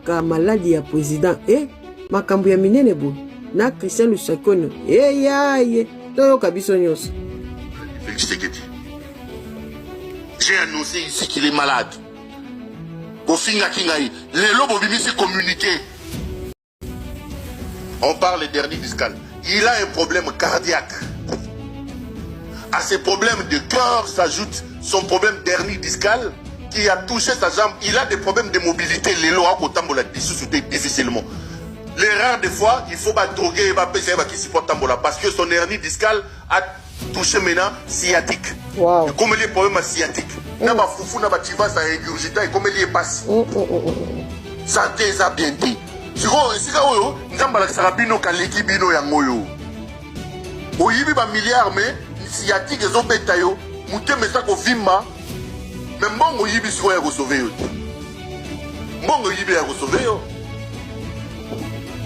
ka maladi ya président makambo ya minene bo na Christian Lusakono yaye toyoka biso nyonso. Félix Tshisekedi, j'ai annoncé ici qu'il est malade. Bofinga Kingaï, les lobes bimisi communiqué. On parle des derniers discales. Il a un problème cardiaque. À ses problèmes de cœur s'ajoute son problème d'hernie discale qui a touché sa jambe. Il a des problèmes de mobilité. Les lois au difficilement. Les rares des fois, il faut droguer, qui supporte Tambola parce que son hernie discale a touché maintenant sciatique. Wow. Comme il y a des problèmes sciatiques. N'a pas foufou, n'a pas tiva, ça ingurgita et comme il y est passé. Santé, ça bien dit. Si vous avez sarabino kaleki bino yangoyo. Oyibi ba milliard mais sciatique et zobetayo. Mouté mais ça ko vimba. Mais bon oyibi soit ya sauver yo. Bon oyibi ya sauver yo.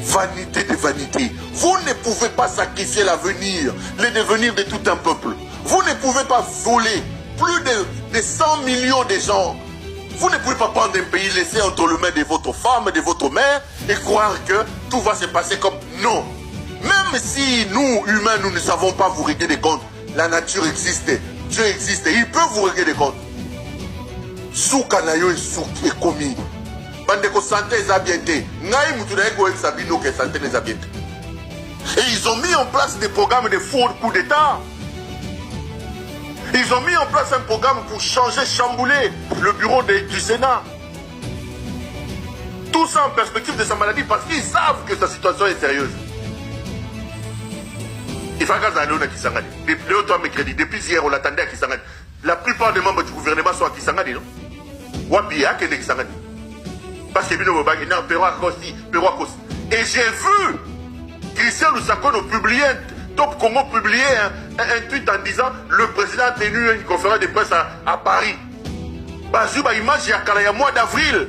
Vanité de vanité. Vous ne pouvez pas sacrifier l'avenir, le devenir de tout un peuple. Vous ne pouvez pas voler plus de 100 millions de gens. Vous ne pouvez pas prendre un pays, laisser entre les mains de votre femme, de votre mère et croire que tout va se passer comme... Non. Même si nous, humains, nous ne savons pas vous régler des comptes, la nature existe, Dieu existe, il peut vous régler des comptes. Soukanayo et souk est commis. Bandeko santé les habités. Naï Moutoulaïko et Sabino qui santé les habités. Et ils ont mis en place des programmes de faux coups d'État. Ils ont mis en place un programme pour changer, chambouler le bureau du Sénat. Tout ça en perspective de sa maladie parce qu'ils savent que sa situation est sérieuse. Il faut que Kisangani. Depuis hier, on l'attendait à Kisangani. La plupart des membres du gouvernement sont à Kisangani, non? Wabia qui est Kisangani. Parce que Bino Bobag, non, Peroakosi. Et j'ai vu Christian Lusakono publier Top Congo publié un tweet en disant le président a tenu une conférence de presse à Paris. Bazuba image il y a mois d'avril.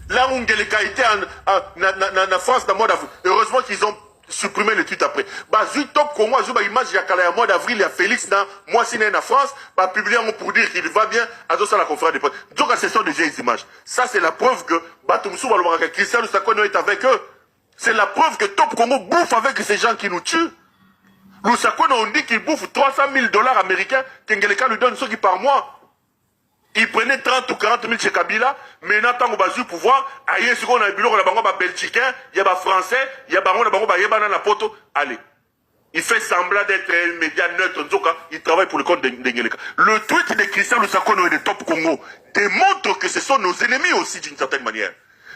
Là où Ngeleka était en France dans le mois d'avril. Heureusement qu'ils ont supprimé le tweet après. Bazu Top Congo Bazuba image il y a mois d'avril. Il y a Félix dans moi si en France. Bah publié pour dire qu'il va bien à la conférence de presse. Donc ce sont déjà des images. Ça c'est la preuve que Batumsou Balomaka Christian Lusakono est avec eux. C'est la preuve que Top Congo bouffe avec ces gens qui nous tuent. Lusakone, on dit qu'il bouffe 300 000 $ américains, qu'Engeleka lui donne ceux qui par mois. Il prenait 30 ou 40 000 chez Kabila, mais maintenant, on a eu pouvoir. Aïe, ce qu'on a eu, on a un Belgicain, il y a un Français, il y a un poto. Allez. Il fait semblant d'être un média neutre, il travaille pour le compte d'Engeleka. Le tweet de Christian Lusakone et de Top Congo démontre que ce sont nos ennemis aussi d'une certaine manière.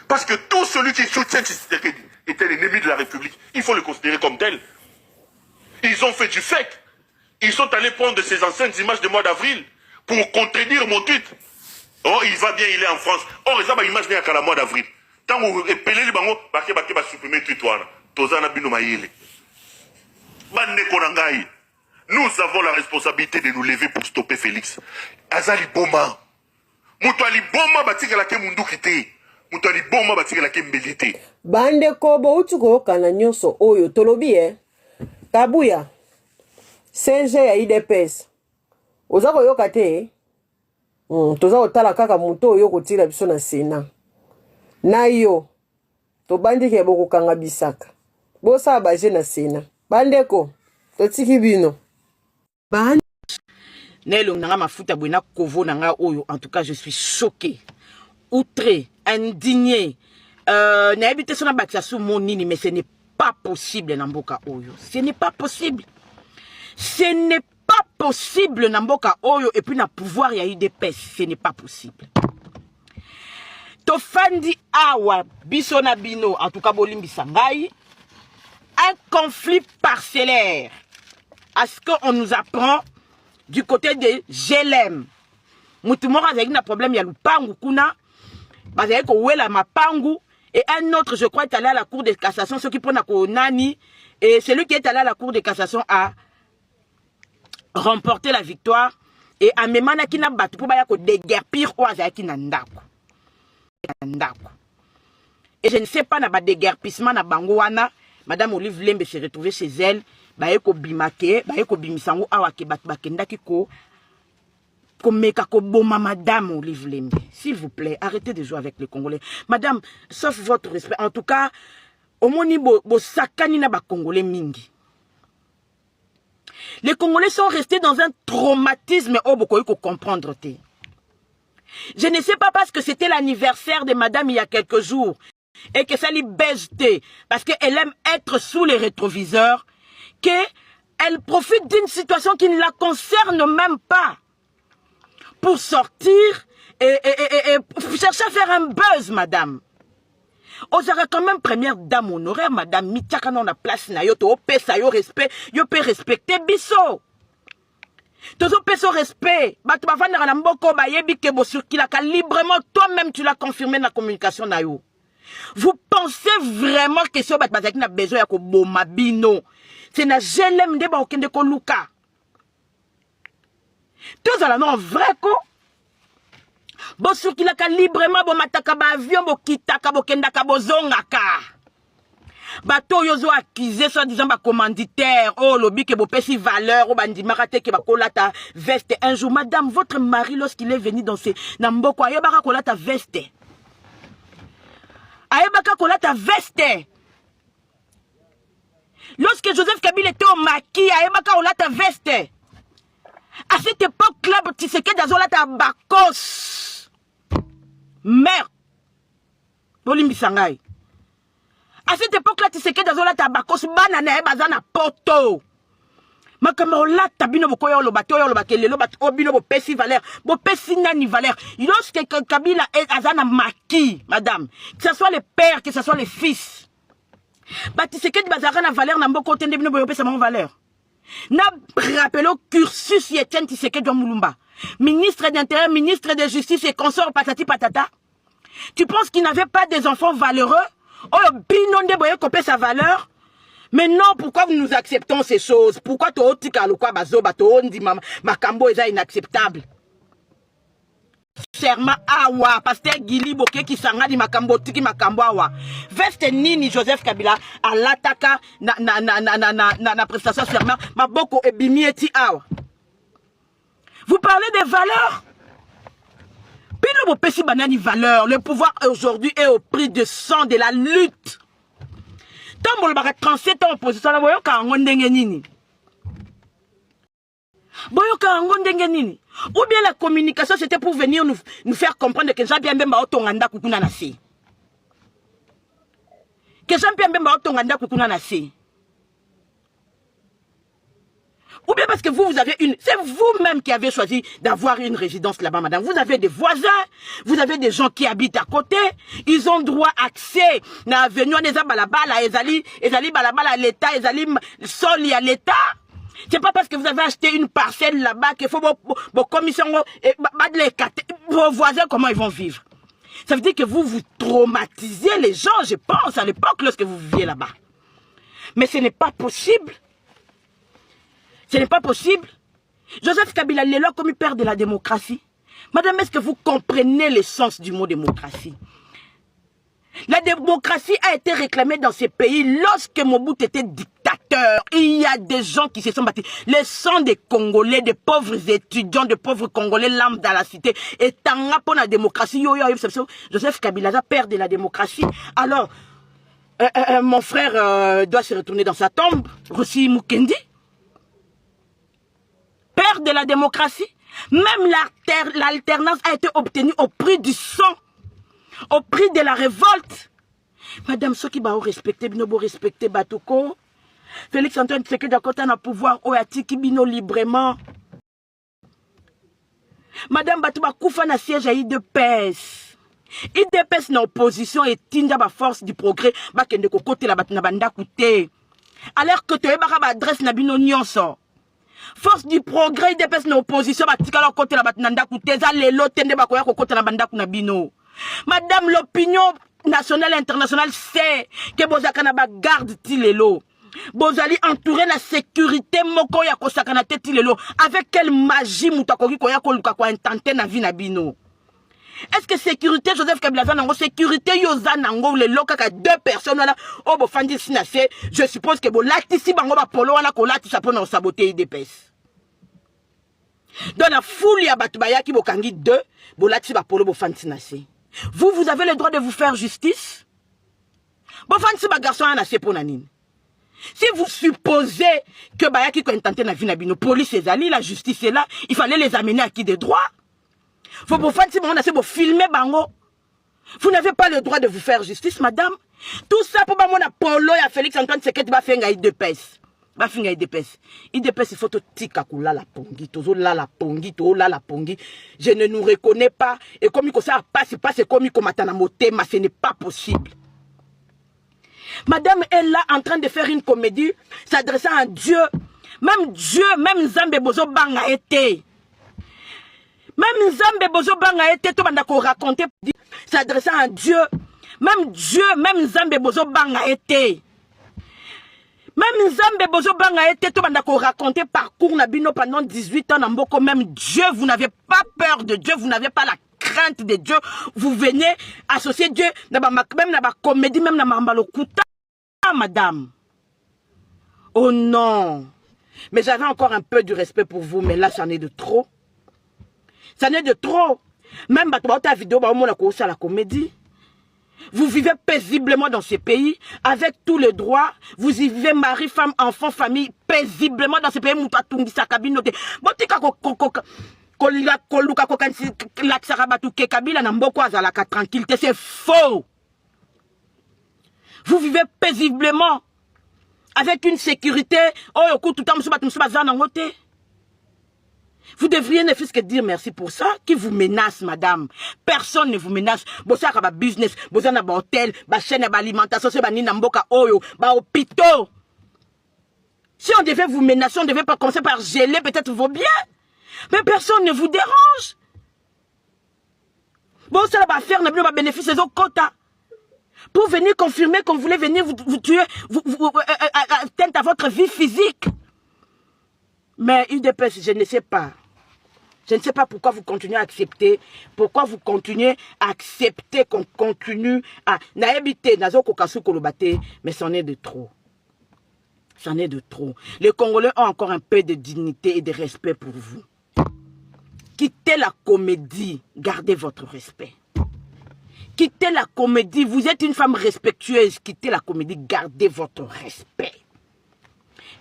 Parce que tout celui qui soutient Tshisekedi était l'ennemi de la République. Il faut le considérer comme tel. Ils ont fait du fake. Ils sont allés prendre ces anciennes images de mois d'avril pour contredire mon tweet. Oh, il va bien, il est en France. Oh, ils ont image qu'à la mois d'avril. Tant que vous épelez les bangos, vous va supprimer le tweet. Tozana bino maïle. Nous avons la responsabilité de nous lever pour stopper Félix. Azali Boma. Moutali Boma batika la ke mundu kite. Moutali Boma batika la ke mbelite. Bande kobo utuko kana nyonso oyo tolobi Kabuya, CG ya IDPS. Oza koyoka te. Toza otala kaka muto oyo kotila biso na Sénat. Na yo, to bandiki ya boko kanga bisaka. Bosa abaje na Sénat. Bandeko, totiki bino. Nelo nanga mafuta bwena kovo nanga oyo. En tout cas, je suis choqué, outré, indigné. Naebite sona bakisa sou monini, mais ce n'est pas possible Namboka Oyo. Ce n'est pas possible. Ce n'est pas possible Namboka Oyo et puis na pouvoir y a eu des pèses. Ce n'est pas possible. Tofandi awa bisona bino en tout cas bolimbi sangai. Un conflit parcellaire. À ce qu'on nous apprend du côté de GLM. Moutumora zaki na problème ya lupangu kuna. Bazaki ko wela mapangu. Et un autre, je crois, est allé à la Cour de cassation, ceux qui prennent à Konani, et celui qui est allé à la Cour de cassation a remporté la victoire. Et à Memana qui n'a battu pour déguerpir ou à Zaki Nandako. Et je ne sais pas, n'a pas déguerpissement na Bangouana. Madame Olive Lembe s'est retrouvée chez elle. Baeko bimake, baeko bimisango awake bakenda kiko komeka koboma madame Olive Lembe. S'il vous plaît, arrêtez de jouer avec les Congolais. Madame, sauf votre respect, en tout cas, au moni bo sakani na ba Congolais mingi. Les Congolais sont restés dans un traumatisme au bokoy ko comprendre te. Je ne sais pas parce que c'était l'anniversaire de madame il y a quelques jours et que ça lui baise parce qu'elle aime être sous les rétroviseurs, qu'elle profite d'une situation qui ne la concerne même pas pour sortir et chercher à faire un buzz, madame. Vous aurez quand même première dame honoraire, madame Mitchaka dans la place na yo to pesa yo respect, yo peut respecter biso. Tozo peso respect, batu bavanda na mboko ba yebi ke bo circulaka librement, toi-même tu l'as confirmé dans la communication na yo. Vous pensez vraiment que ce batu bazaki na besoin ya ko boma bino. C'est na jelem de ba okende ko luka. Tous ala non vrai ko. Bo circulaka librement, bo mataka ba avion, bo kitaka, bo kendaka, bo zongaka. Bato yozo accusé, soit disant ba commanditaire, oh lobby que bo pesi valeur, oh bandi marate que ba kolata veste. Un jour, madame, votre mari, lorsqu'il est venu dans ces namboko, ayebaka kolata veste. Ayebaka kolata veste. Lorsque Joseph Kabila était au maquis, ayebaka kolata veste. À cette époque-là, tu sais que dans la bakos. Merde. Bolimbi Sangai. À cette époque-là, tu sais que dans la bakos, banana et bazana poto. Makama la tabino bokoyo lo bato yo lo bakele lo bato obino bo pesi valeur, bo pesi nani valeur. Lorsque Kabila est azana maki, madame, que ce soit les pères, que ce soit les fils. Bah tu sais que bazara na valeur na mboko tende bino bo pesa mon valeur. N'a rappelé au cursus Yetienne Tshisekedi Mulumba, ministre d'Intérieur, ministre de Justice et consort patati patata. Tu penses qu'il n'avait pas des enfants valeureux? Oh, binon de boye copé sa valeur. Mais non, pourquoi nous acceptons ces choses? Pourquoi to otika lokwa bazo bato ondi makambo eza inacceptable? Serment awa, pasteur Gili Boke qui sangadi makambo tiki makambo awa. Veste nini Joseph Kabila à l'attaka na prestation serment maboko ebimieti awa. Vous parlez des valeurs? Pino bo pesi banani valeur. Le pouvoir aujourd'hui est au prix de sang de la lutte. Tant bon baka 37 ans en opposition la boyoka ngo ndenge nini? Boyoka ngo ndenge nini? Ou bien la communication c'était pour venir nous faire comprendre que Jean-Pierre Mbemba otonganda kukuna na si. Que Jean-Pierre Mbemba otonganda kukuna na si. Ou bien parce que vous avez une... C'est vous-même qui avez choisi d'avoir une résidence là-bas, madame. Vous avez des voisins, vous avez des gens qui habitent à côté, ils ont droit accès na avenue neza balabala, ezali balabala à l'État, ezali soli à l'État. C'est pas parce que vous avez acheté une parcelle là-bas qu'il faut vos commissions, vos voisins, comment ils vont vivre. Ça veut dire que vous traumatisez les gens, je pense, à l'époque, lorsque vous viviez là-bas. Mais ce n'est pas possible. Ce n'est pas possible. Joseph Kabila Lelo comme père de la démocratie. Madame, est-ce que vous comprenez l'essence du mot démocratie? La démocratie a été réclamée dans ces pays lorsque Mobutu était dictateur. Il y a des gens qui se sont battus. Les sangs des Congolais, des pauvres étudiants, des pauvres Congolais, l'âme dans la cité. Et tant pour la démocratie, Joseph Kabila, père de la démocratie. Alors, mon frère doit se retourner dans sa tombe. Rossi Mukendi, père de la démocratie. Même l'alternance a été obtenue au prix du sang. Au prix de la révolte. Madame, ceux qui va respecter, bino respecter Batouko. Félix Antoine Tshisekedi Akota na pouvoir oyatiki bino librement. Madame Batouba Koufa na siège à IDPS. IDPS na opposition et tinda ba force du progrès ba kende ko côté la batna banda koute. Alors que tu es ba adresse na bino nyonso. Force du progrès IDPS na opposition ba tika la côté la batna nda koute za lelo tende ba koya ko côté la banda kuna bino. Madame, l'opinion nationale et internationale sait que Bozaka na ba garde tilelo. Bozali entouré la sécurité moko ya kosakana te tilelo. Avec quelle magie mutakoki koya koluka ko intenté na vie na bino. Est-ce que sécurité Joseph Kabila nango sécurité yoza nango le lokaka deux personnes là o bo fandi sinase je suppose que bo latisi bango ba polo wana ko latisa pona saboter IDPS. Dans la foule, il y a Batubaya qui bokangi 2, bolati ba polo bofanti nase. Vous avez le droit de vous faire justice? Bofanti ba garçon a nase pour nanine. Si vous supposez que Bayaki ko intenté na vinabino, police est allée, la justice est là, il fallait les amener à qui des droits? Faut bofanti ba nase bo filmer bango. Vous n'avez pas le droit de vous faire justice, madame. Tout ça pour moi Polo et Félix Antoine Seketi ba fenga IDPS. Ba finga IDPS. IDPS il faut tika kula la pongi, tozo la pongi, to la pongi. Je ne nous reconnais pas et comme il ça passe comme il matana motema, ce n'est pas possible. Madame est là en train de faire une comédie s'adressant à Dieu. Même Dieu, même Nzambe bozo banga été. Même Nzambe bozo banga été to banda ko raconter s'adressant à Dieu. Même Dieu, même Nzambe bozo banga été. Même Nzambe bozo banga été to banda ko raconter parcours na bino pendant 18 ans na mboko. Même Dieu, vous n'avez pas peur de Dieu, vous n'avez pas la crainte de Dieu. Vous venez associer Dieu même na ba comédie, même na mambalo kuta, madame. Oh non. Mais j'avais encore un peu du respect pour vous, mais là, c'en est de trop. C'en est de trop. Même ta vidéo, la comédie. Vous vivez paisiblement dans ce pays, avec tous les droits. Vous y vivez mari, femme, enfant, famille, paisiblement dans ce pays. C'est faux. Vous vivez paisiblement, avec une sécurité. Vous devriez ne fût-ce que dire merci pour ça. Qui vous menace, madame? Personne ne vous menace. Bossa ba business, bossa na ba hôtel, ba chaîne ba alimentation, ba nina mboka oyo, ba hôpitaux. Si on devait vous menacer, on devait pas commencer par geler peut-être vos biens. Mais personne ne vous dérange. Bossa ba faire na ba bénéfice des autres quotas. Pour venir confirmer qu'on voulait venir vous tuer, atteindre à votre vie physique. Mais UDPS, je ne sais pas. Je ne sais pas pourquoi vous continuez à accepter. Pourquoi vous continuez à accepter qu'on continue à... Mais c'en est de trop. C'en est de trop. Les Congolais ont encore un peu de dignité et de respect pour vous. Quittez la comédie. Gardez votre respect. Quittez la comédie. Vous êtes une femme respectueuse. Quittez la comédie. Gardez votre respect.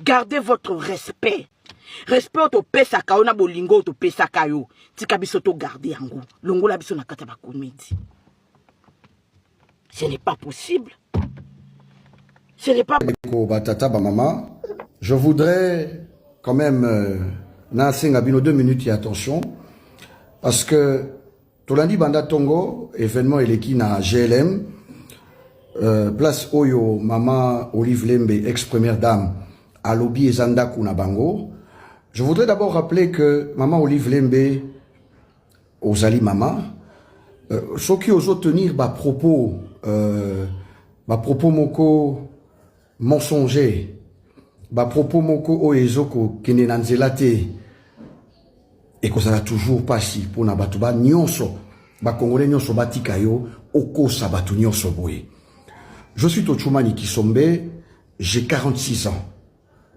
Gardez votre respect. Respect au pesaka ona bolingo to pesaka yo. Tika biso to garder yango. Longo la biso na kata ba comédie. Ce n'est pas possible. Ce n'est pas Batata ba maman. Je voudrais quand même nasenga bino 2 minutes et attention parce que Tolandi Banda Tongo événement eleki na GLM place Oyo maman Olive Lembe ex-première dame à lobby ezanda kuna bango. Je voudrais d'abord rappeler que maman Olive Lembe Ozali maman ceux qui osent tenir bas propos moko mensonger bas propos moko oezoko kenenanzelate et que ça n'a toujours pas si pour na batuba nyonso ba congolais nyonso batika yo oko sabatu nyonso boye. Je suis Tochumani Kisombe, j'ai 46 ans.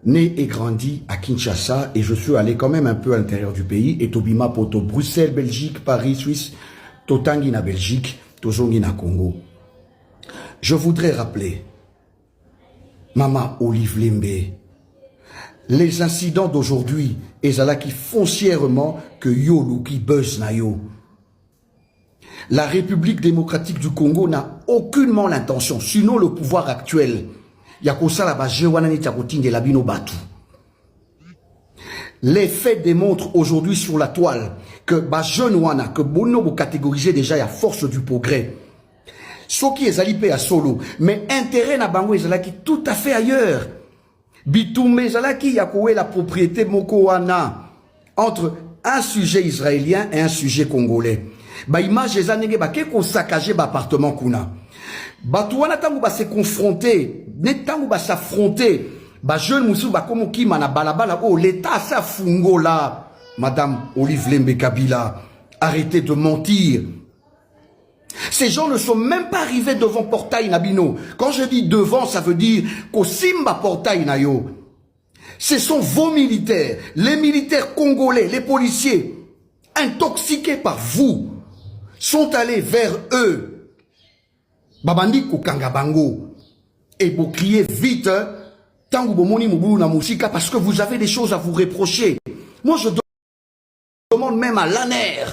Né et grandi à Kinshasa et je suis allé quand même un peu à l'intérieur du pays et Tobima Poto, Bruxelles, Belgique, Paris, Suisse, Totangi na Belgique, Tozongi na Congo. Je voudrais rappeler Maman Olive Lembe, les incidents d'aujourd'hui, ezala qui foncièrement que yolu qui buzz na yo. La République démocratique du Congo n'a aucunement l'intention, sinon le pouvoir actuel. Les faits démontrent aujourd'hui sur la toile que jeune wana que bono catégorisé déjà à force du progrès. Ce qui est alipé à solo, mais intérêt na bango ezalaki tout à fait ailleurs. Bitoumé ezalaki yakoué la propriété moko wana entre un sujet israélien et un sujet congolais. Ba image ezanenge ba ke ko saccager ba appartement kuna. Batouana tango ba se confronter, ne tango ba s'affronter, ba jeune musu ba komo kima na balabala oh l'état sa fungo là. Madame Olive Lembe Kabila, arrêtez de mentir. Ces gens ne sont même pas arrivés devant portail Nabino. Quand je dis devant, ça veut dire qu'au Simba portail Nayo. Ce sont vos militaires, les militaires congolais, les policiers, intoxiqués par vous, sont allés vers eux. Babandi Kangabango. Et vous criez vite, parce que vous avez des choses à vous reprocher. Moi, je demande même à l'ANER,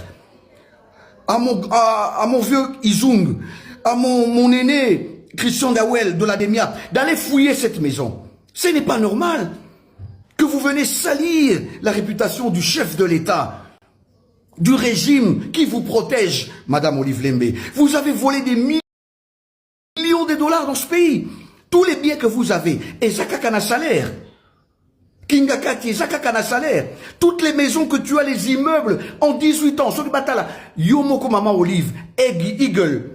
à mon vieux Izung, à mon aîné Christian Dawel de la DEMIA, d'aller fouiller cette maison. Ce n'est pas normal que vous venez salir la réputation du chef de l'État, du régime qui vous protège, Madame Olive Lembe. Vous avez volé des millions de dollars dans ce pays. Tous les biens que vous avez, et Zakakana salaire. Kingakati, Zakakana salaire. Toutes les maisons que tu as, les immeubles, en 18 ans, sur le batala, Yomoko Maman Olive, Eagle.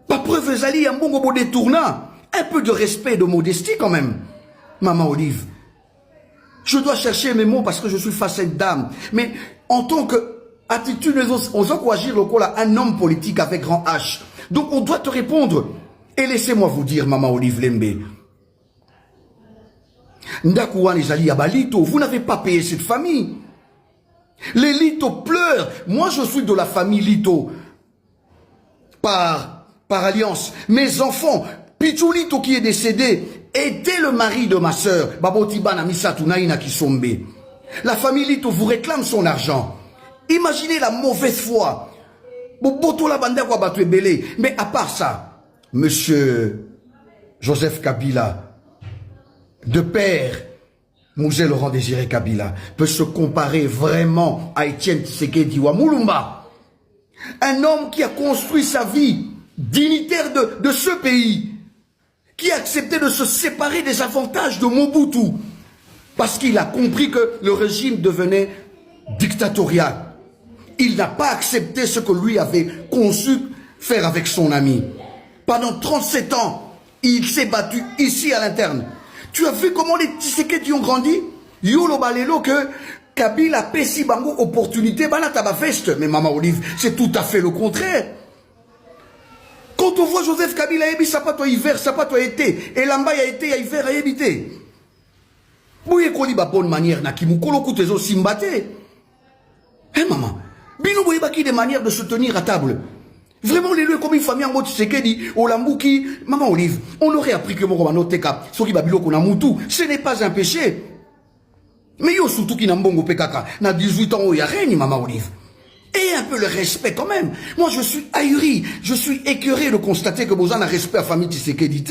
Pas preuve Zali, un bon gobo détournant. Un peu de respect et de modestie quand même, Maman Olive. Je dois chercher mes mots parce que je suis face à une dame. Mais en tant qu'attitude, on doit agir un homme politique avec grand H. Donc on doit te répondre. Et laissez-moi vous dire, Maman Olive Lembe. Ndakouane Zali Abalito, vous n'avez pas payé cette famille. Les Lito pleurent. Moi, je suis de la famille Lito. Par alliance. Mes enfants, Pichou Lito qui est décédé, était le mari de ma sœur, Babotibana Misatunaina Kisombe. La famille Lito vous réclame son argent. Imaginez la mauvaise foi. Mais à part ça, Monsieur Joseph Kabila, de père, Mouzé Laurent Désiré Kabila, peut se comparer vraiment à Etienne Tshisekedi Wamulumba. Un homme qui a construit sa vie dignitaire de ce pays, qui a accepté de se séparer des avantages de Mobutu, parce qu'il a compris que le régime devenait dictatorial. Il n'a pas accepté ce que lui avait conçu faire avec son ami. Pendant 37 ans, il s'est battu ici à l'interne. Tu as vu comment les Tshisekedi ont grandi? Yolo balelo que Kabila pesi bango opportunité bala tabafeste. Mais Maman Olive, c'est tout à fait le contraire. Quand on voit Joseph Kabila ebi sapato hiver, sapato été, et Lamba a été à hiver à éviter. Bouye koli ba bonne manière na kimukolo kutezo simbate. Hein maman? Bino boye baki des manières de se tenir à table. Vraiment, les lieux comme une famille en mode Tshisekedi, Olambouki, Maman Olive, on aurait appris que mon romano teka, soki babilo kona mutu, ce n'est pas un péché. Mais yo surtout qui n'a mbongo pekaka, n'a 18 ans, il y a rien, Maman Olive. Et un peu le respect quand même. Moi, je suis ahuri, je suis écœuré de constater que Bozan a respect à la famille Tshisekedi.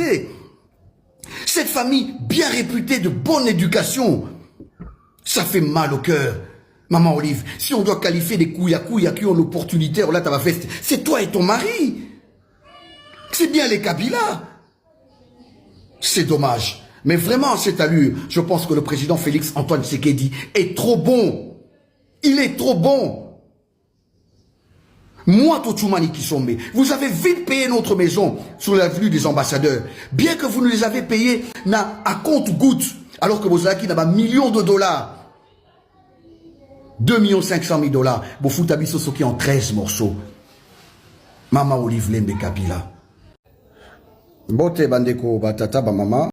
Cette famille bien réputée de bonne éducation, ça fait mal au cœur. Maman Olive, si on doit qualifier des couilles qui ont l'opportunité, là, t'as fait, c'est toi et ton mari. C'est bien les Kabila. C'est dommage. Mais vraiment, à cette allure, je pense que le président Félix Antoine Tshisekedi est trop bon. Il est trop bon. Moi, Tochoumani Kisombe, vous avez vite payé notre maison sur l'avenue des ambassadeurs. Bien que vous nous les avez payés à compte-gouttes, alors que vous avez un million de dollars. 2 500 000 dollars. Vous foutez Abisso Soki en 13 morceaux. Maman Olive Lembe Kabila. Bote bandeko batata ba mama.